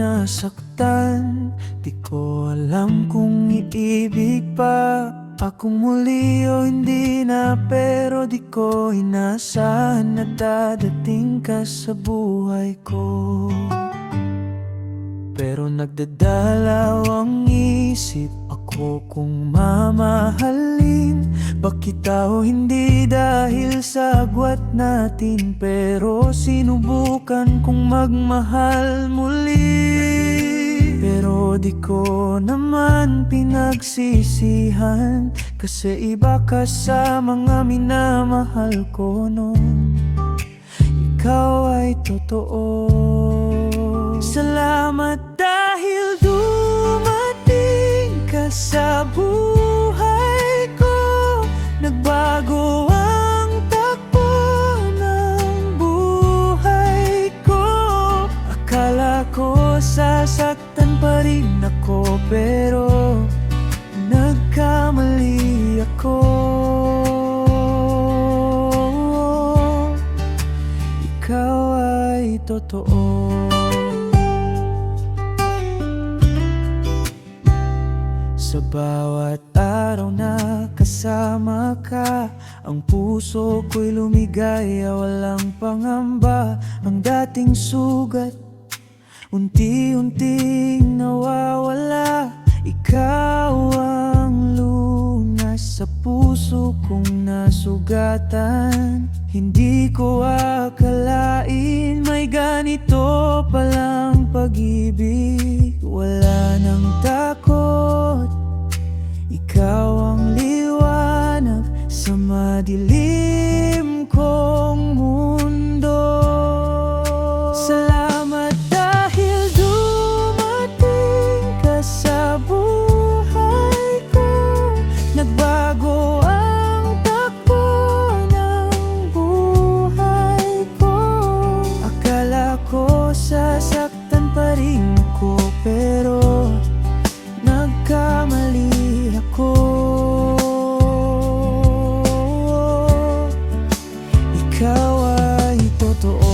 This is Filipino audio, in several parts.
nasaktan. Di ko alam kung iibig pa akong muli o hindi na, pero di ko inaasahan na dadating ka sa buhay ko. Pero nagdadalaw ang isip ako kung mamahalin ba kita o hindi, dahil sa agwat natin. Pero sinubukan kong magmahal muli, pero di ko naman pinagsisihan, kasi iba ka sa mga minamahal ko noon. Ikaw ay totoo. Salamat dahil dumating ka sa buhay ko. Nagbago ang takbo ng buhay ko. Akala ko sasaktan pa rin ako, pero nagkamali ako. Ikaw ay totoo. Sa bawat araw na kasama ka, ang puso ko'y lumigaya, walang pangamba. Ang dating sugat unti-unting nawawala. Ikaw ang lunas sa puso kong nasugatan. Hindi ko akalain may ganito palang pag-ibig. Wala nang takot, ikaw ang liwanag sa madilim kong mundo. Salamat dahil dumating ka sa buhay ko. Nagbago ang takbo ng buhay ko. Akala ko sasaktan pa rin ako, pero nagkamali ako. Ikaw ay totoo.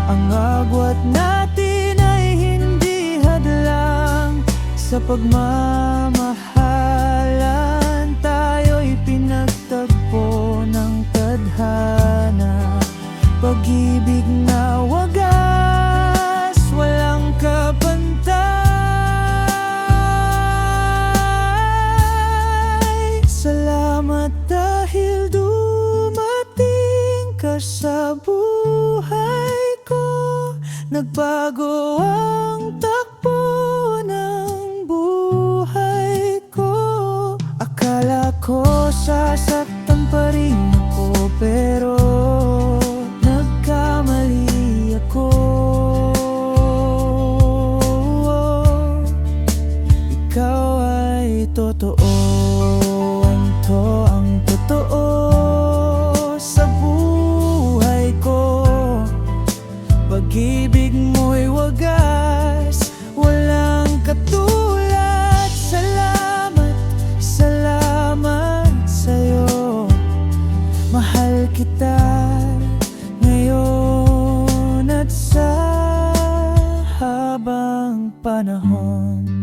Ang agwat natin ay hindi hadlang sa pagmamahalan. Tayo'y pinagtagpo ng tadhana, pag-ibig na wagas, walang kapantay. Salamat dahil dumating ka sa buhay ko. Nagbago ang takbo ng buhay ko. Akala ko sasaktan pa rin ako, pero nagkamali ako. Ikaw ay totoo. Ang totoo sa buhay ko. Pag-ibig mo'y wagas, walang katulad. Salamat, salamat sa'yo. Mahal kita ngayon at sa habang panahon.